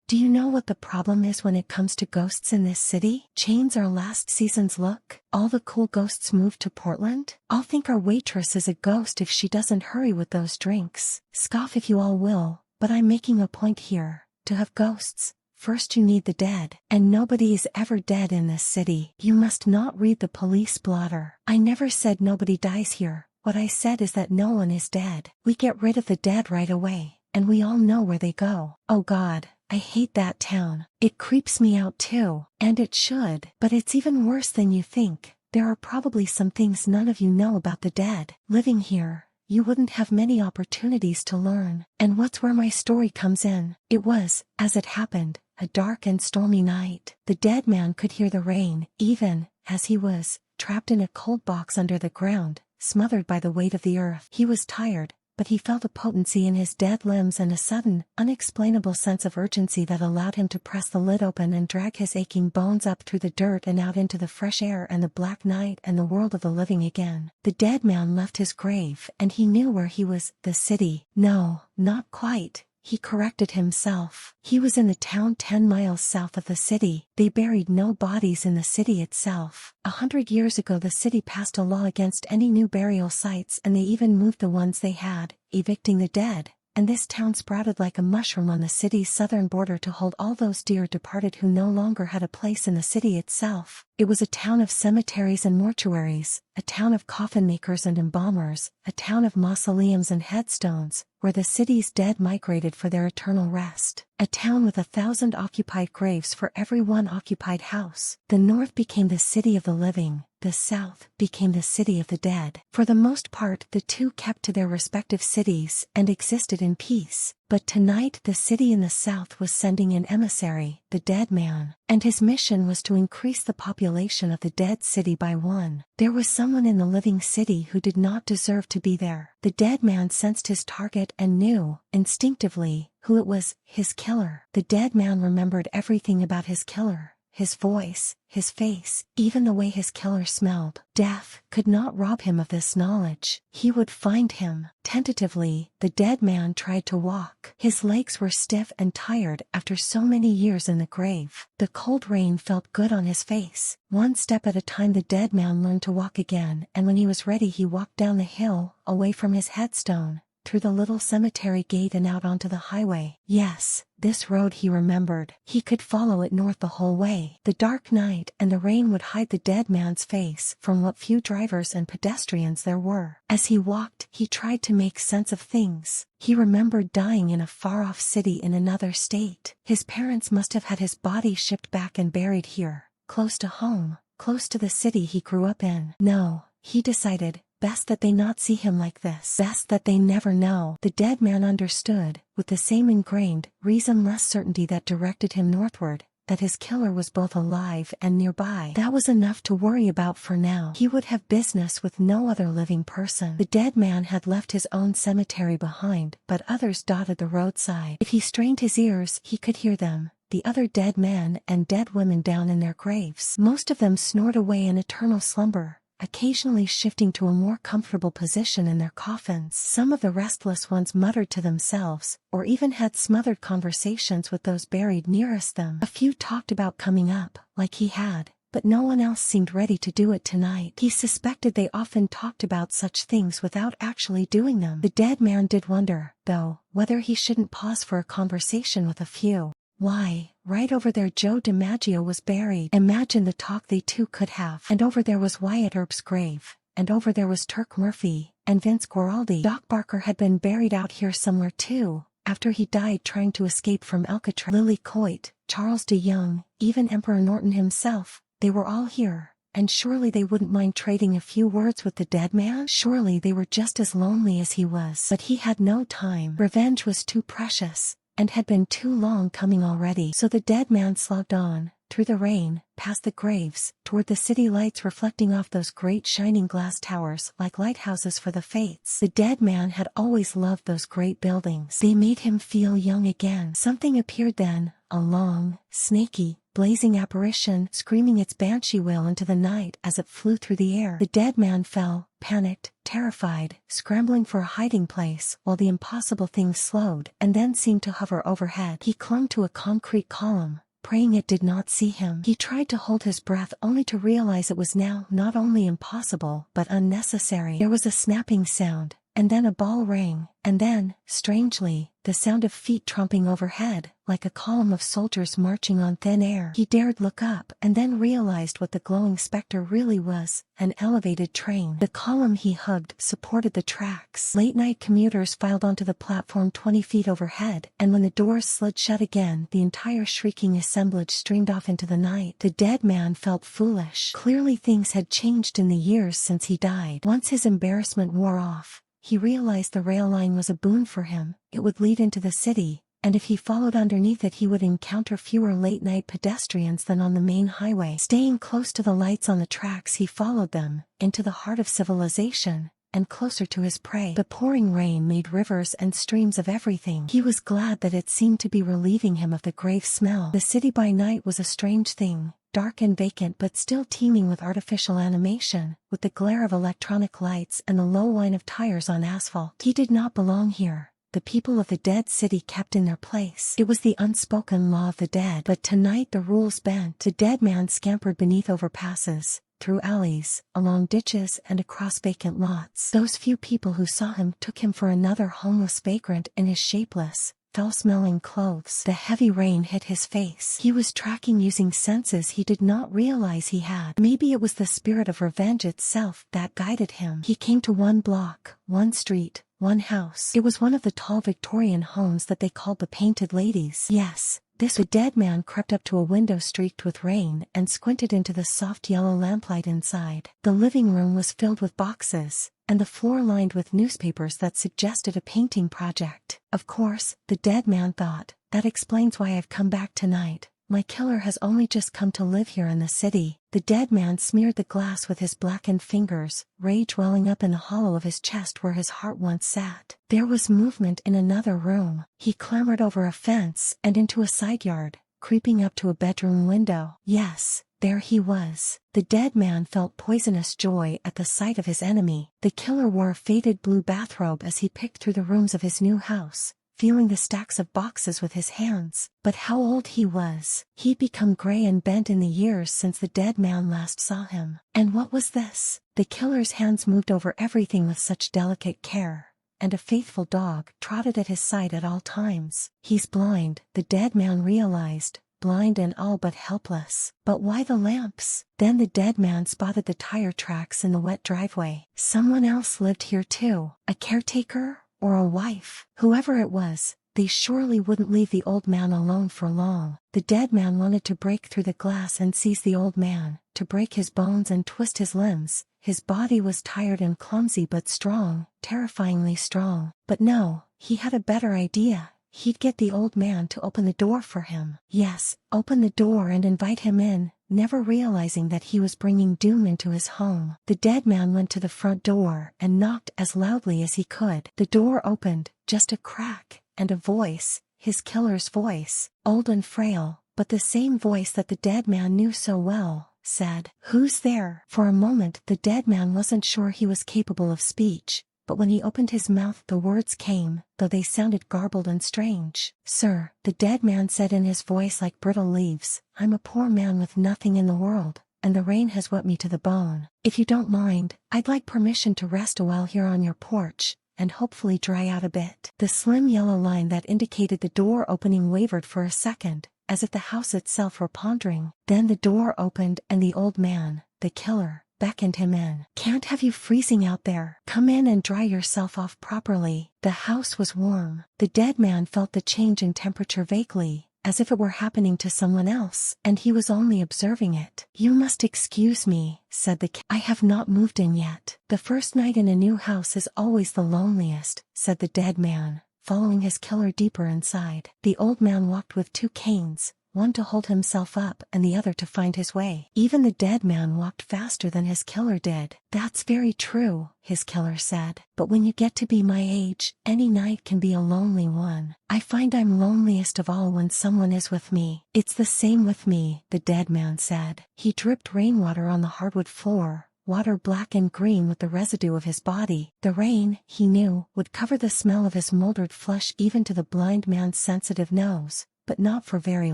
Do you know what the problem is when it comes to ghosts in this city? Chains are last season's look. All the cool ghosts moved to Portland? I'll think our waitress is a ghost if she doesn't hurry with those drinks. Scoff if you all will, but I'm making a point here. To have ghosts, first you need the dead, and nobody is ever dead in this city. You must not read the police blotter. I never said nobody dies here. What I said is that no one is dead. We get rid of the dead right away, and we all know where they go. Oh God, I hate that town. It creeps me out too, and it should. But it's even worse than you think. There are probably some things none of you know about the dead. Living here, you wouldn't have many opportunities to learn. And what's where my story comes in. It was, as it happened, a dark and stormy night. The dead man could hear the rain, even as he was trapped in a cold box under the ground, smothered by the weight of the earth. He was tired, but he felt a potency in his dead limbs and a sudden, unexplainable sense of urgency that allowed him to press the lid open and drag his aching bones up through the dirt and out into the fresh air and the black night and the world of the living again. The dead man left his grave, and he knew where he was. The city. No, not quite. He corrected himself. He was in the town 10 miles south of the city. They buried no bodies in the city itself. 100 years ago the city passed a law against any new burial sites, and they even moved the ones they had, evicting the dead. And this town sprouted like a mushroom on the city's southern border to hold all those dear departed who no longer had a place in the city itself. It was a town of cemeteries and mortuaries, a town of coffin makers and embalmers, a town of mausoleums and headstones, where the city's dead migrated for their eternal rest. A town with 1,000 occupied graves for every one occupied house. The north became the city of the living. The south became the city of the dead. For the most part, the two kept to their respective cities and existed in peace. But tonight the city in the south was sending an emissary, the dead man, and his mission was to increase the population of the dead city by 1. There was someone in the living city who did not deserve to be there. The dead man sensed his target and knew, instinctively, who it was, his killer. The dead man remembered everything about his killer. His voice, his face, even the way his killer smelled. Death could not rob him of this knowledge. He would find him. Tentatively, the dead man tried to walk. His legs were stiff and tired after so many years in the grave. The cold rain felt good on his face. One step at a time the dead man learned to walk again, and when he was ready he walked down the hill, away from his headstone, through the little cemetery gate and out onto the highway. Yes, this road he remembered. He could follow it north the whole way. The dark night and the rain would hide the dead man's face from what few drivers and pedestrians there were. As he walked, he tried to make sense of things. He remembered dying in a far-off city in another state. His parents must have had his body shipped back and buried here, close to home, close to the city he grew up in. No, he decided, best that they not see him like this. Best that they never know. The dead man understood, with the same ingrained, reasonless certainty that directed him northward, that his killer was both alive and nearby. That was enough to worry about for now. He would have business with no other living person. The dead man had left his own cemetery behind, but others dotted the roadside. If he strained his ears, he could hear them. The other dead men and dead women down in their graves. Most of them snored away in eternal slumber, occasionally shifting to a more comfortable position in their coffins. Some of the restless ones muttered to themselves, or even had smothered conversations with those buried nearest them. A few talked about coming up, like he had, but no one else seemed ready to do it tonight. He suspected they often talked about such things without actually doing them. The dead man did wonder, though, whether he shouldn't pause for a conversation with a few. Why, right over there Joe DiMaggio was buried. Imagine the talk they two could have. And over there was Wyatt Earp's grave. And over there was Turk Murphy, and Vince Guaraldi. Doc Barker had been buried out here somewhere too, after he died trying to escape from Alcatraz. Lily Coit, Charles de Young, even Emperor Norton himself, they were all here. And surely they wouldn't mind trading a few words with the dead man? Surely they were just as lonely as he was. But he had no time. Revenge was too precious, and had been too long coming already. So the dead man slogged on, through the rain, past the graves, toward the city lights reflecting off those great shining glass towers like lighthouses for the fates. The dead man had always loved those great buildings. They made him feel young again. Something appeared then, a long, snaky, blazing apparition, screaming its banshee wail into the night as it flew through the air. The dead man fell, panicked, terrified, scrambling for a hiding place, while the impossible thing slowed and then seemed to hover overhead. He clung to a concrete column, praying it did not see him. He tried to hold his breath only to realize it was now not only impossible but unnecessary. There was a snapping sound, and then a ball rang, and then, strangely, the sound of feet tromping overhead, like a column of soldiers marching on thin air. He dared look up and then realized what the glowing specter really was, an elevated train. The column he hugged supported the tracks. Late-night commuters filed onto the platform 20 feet overhead, and when the doors slid shut again, the entire shrieking assemblage streamed off into the night. The dead man felt foolish. Clearly things had changed in the years since he died. Once his embarrassment wore off, he realized the rail line was a boon for him. It would lead into the city, and if he followed underneath it he would encounter fewer late-night pedestrians than on the main highway. Staying close to the lights on the tracks, he followed them, into the heart of civilization, and closer to his prey. The pouring rain made rivers and streams of everything. He was glad that it seemed to be relieving him of the grave smell. The city by night was a strange thing. Dark and vacant but still teeming with artificial animation, with the glare of electronic lights and the low whine of tires on asphalt. He did not belong here. The people of the dead city kept in their place. It was the unspoken law of the dead. But tonight the rules bent. The dead man scampered beneath overpasses, through alleys, along ditches and across vacant lots. Those few people who saw him took him for another homeless vagrant in his shapeless, foul-smelling clothes. The heavy rain hit his face. He was tracking using senses he did not realize he had. Maybe it was the spirit of revenge itself that guided him. He came to one block, one street, one house. It was one of the tall Victorian homes that they called the Painted Ladies. Yes, this. The dead man crept up to a window streaked with rain and squinted into the soft yellow lamplight inside. The living room was filled with boxes, and the floor lined with newspapers that suggested a painting project. Of course, the dead man thought, that explains why I've come back tonight. My killer has only just come to live here in the city. The dead man smeared the glass with his blackened fingers, rage welling up in the hollow of his chest where his heart once sat. There was movement in another room. He clambered over a fence and into a side yard, creeping up to a bedroom window. Yes, there he was. The dead man felt poisonous joy at the sight of his enemy. The killer wore a faded blue bathrobe as he picked through the rooms of his new house, feeling the stacks of boxes with his hands. But how old he was! He'd become gray and bent in the years since the dead man last saw him. And what was this? The killer's hands moved over everything with such delicate care, and a faithful dog trotted at his side at all times. He's blind, the dead man realized, blind and all but helpless. But why the lamps? Then the dead man spotted the tire tracks in the wet driveway. Someone else lived here too. A caretaker? Or a wife? Whoever it was, they surely wouldn't leave the old man alone for long. The dead man wanted to break through the glass and seize the old man, to break his bones and twist his limbs. His body was tired and clumsy but strong, terrifyingly strong. But no, he had a better idea. He'd get the old man to open the door for him. Yes, open the door and invite him in, never realizing that he was bringing doom into his home. The dead man went to the front door and knocked as loudly as he could. The door opened, just a crack, and a voice, his killer's voice, old and frail, but the same voice that the dead man knew so well, said, "Who's there?" For a moment the dead man wasn't sure he was capable of speech, but when he opened his mouth the words came, though they sounded garbled and strange. "Sir," the dead man said in his voice like brittle leaves, "I'm a poor man with nothing in the world, and the rain has wet me to the bone. If you don't mind, I'd like permission to rest a while here on your porch, and hopefully dry out a bit." The slim yellow line that indicated the door opening wavered for a second, as if the house itself were pondering. Then the door opened and the old man, the killer, beckoned him in. "Can't have you freezing out there. Come in and dry yourself off properly." The house was warm. The dead man felt the change in temperature vaguely, as if it were happening to someone else, and he was only observing it. "You must excuse me," said the I have not moved in yet. "The first night in a new house is always the loneliest," said the dead man, following his killer deeper inside. The old man walked with two canes, one to hold himself up and the other to find his way. Even the dead man walked faster than his killer did. "That's very true," his killer said. "But when you get to be my age, any night can be a lonely one. I find I'm loneliest of all when someone is with me." "It's the same with me," the dead man said. He dripped rainwater on the hardwood floor, water black and green with the residue of his body. The rain, he knew, would cover the smell of his moldered flesh even to the blind man's sensitive nose, but not for very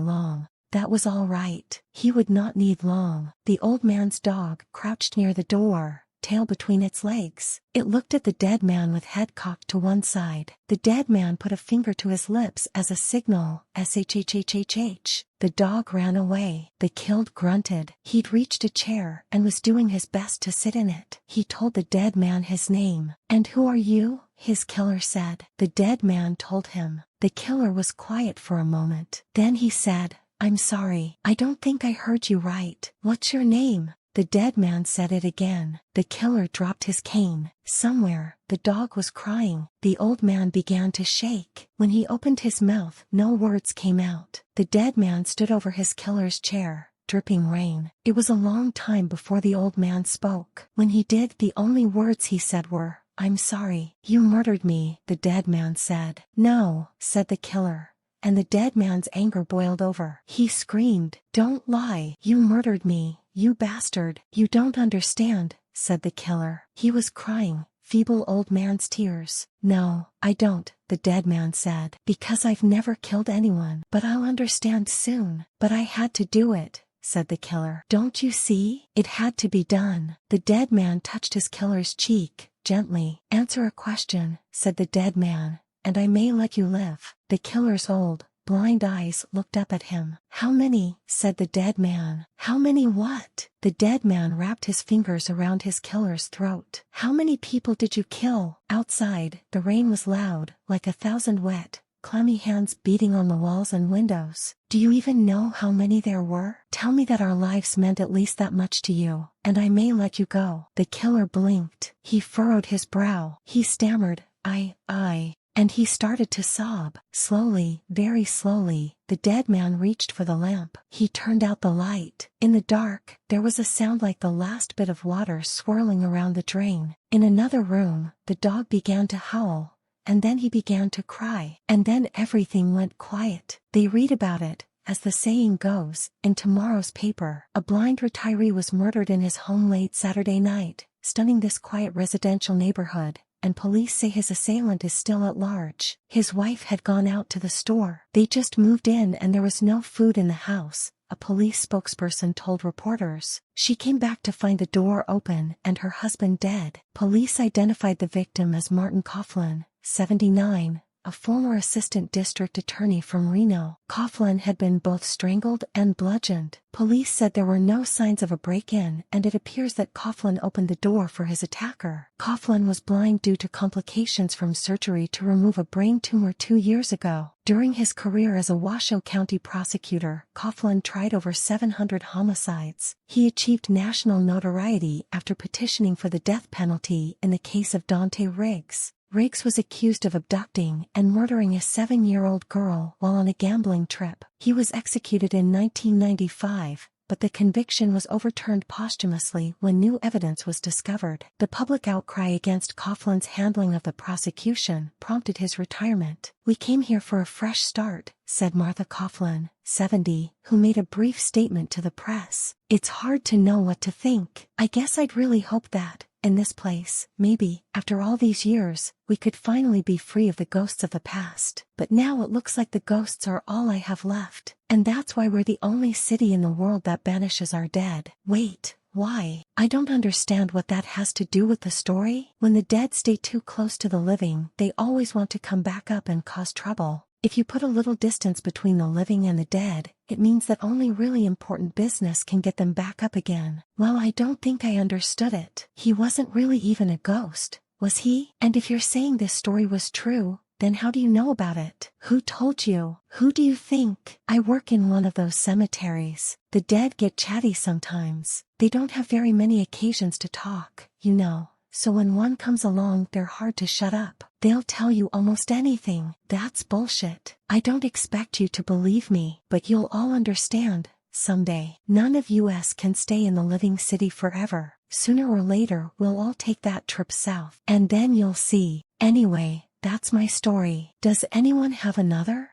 long. That was all right. He would not need long. The old man's dog crouched near the door, tail between its legs. It looked at the dead man with head cocked to one side. The dead man put a finger to his lips as a signal, shhhhh. The dog ran away. The killed grunted. He'd reached a chair and was doing his best to sit in it. He told the dead man his name. "And who are you?" his killer said. The dead man told him. The killer was quiet for a moment. Then he said, "I'm sorry. I don't think I heard you right. What's your name?" The dead man said it again. The killer dropped his cane. Somewhere, the dog was crying. The old man began to shake. When he opened his mouth, no words came out. The dead man stood over his killer's chair, dripping rain. It was a long time before the old man spoke. When he did, the only words he said were, "I'm sorry. You murdered me," the dead man said. "No," said the killer. And the dead man's anger boiled over. He screamed, "Don't lie. You murdered me, you bastard." "You don't understand," said the killer. He was crying, feeble old man's tears. "No, I don't," the dead man said, "because I've never killed anyone. But I'll understand soon." "But I had to do it," said the killer. "Don't you see? It had to be done." The dead man touched his killer's cheek, gently. "Answer a question," said the dead man, "and I may let you live." The killer's old, blind eyes looked up at him. "How many?" said the dead man. "How many what?" The dead man wrapped his fingers around his killer's throat. "How many people did you kill?" Outside, the rain was loud, like 1,000 wet, clammy hands beating on the walls and windows. "Do you even know how many there were? Tell me that our lives meant at least that much to you, and I may let you go." The killer blinked. He furrowed his brow. He stammered, I. And he started to sob. Slowly, very slowly, the dead man reached for the lamp. He turned out the light. In the dark, there was a sound like the last bit of water swirling around the drain. In another room, the dog began to howl, and then he began to cry. And then everything went quiet. They read about it, as the saying goes, in tomorrow's paper. A blind retiree was murdered in his home late Saturday night, stunning this quiet residential neighborhood. And police say his assailant is still at large. His wife had gone out to the store. They just moved in and there was no food in the house, a police spokesperson told reporters. She came back to find the door open and her husband dead. Police identified the victim as Martin Coughlin, 79, a former assistant district attorney from Reno. Coughlin had been both strangled and bludgeoned. Police said there were no signs of a break-in, and it appears that Coughlin opened the door for his attacker. Coughlin was blind due to complications from surgery to remove a brain tumor 2 years ago. During his career as a Washoe County prosecutor, Coughlin tried over 700 homicides. He achieved national notoriety after petitioning for the death penalty in the case of Dante Riggs. Riggs was accused of abducting and murdering a 7-year-old girl while on a gambling trip. He was executed in 1995, but the conviction was overturned posthumously when new evidence was discovered. The public outcry against Coughlin's handling of the prosecution prompted his retirement. "We came here for a fresh start," said Martha Coughlin, 70, who made a brief statement to the press. "It's hard to know what to think. I guess I'd really hoped that, in this place, maybe, after all these years, we could finally be free of the ghosts of the past. But now it looks like the ghosts are all I have left. And that's why we're the only city in the world that banishes our dead." Wait, why? I don't understand what that has to do with the story. When the dead stay too close to the living, they always want to come back up and cause trouble. If you put a little distance between the living and the dead, it means that only really important business can get them back up again. Well, I don't think I understood it. He wasn't really even a ghost, was he? And if you're saying this story was true, then how do you know about it? Who told you? Who do you think? I work in one of those cemeteries. The dead get chatty sometimes. They don't have very many occasions to talk, you know. So when one comes along, they're hard to shut up. They'll tell you almost anything. That's bullshit. I don't expect you to believe me, but you'll all understand someday. None of us can stay in the living city forever. Sooner or later, we'll all take that trip south. And then you'll see. Anyway, that's my story. Does anyone have another?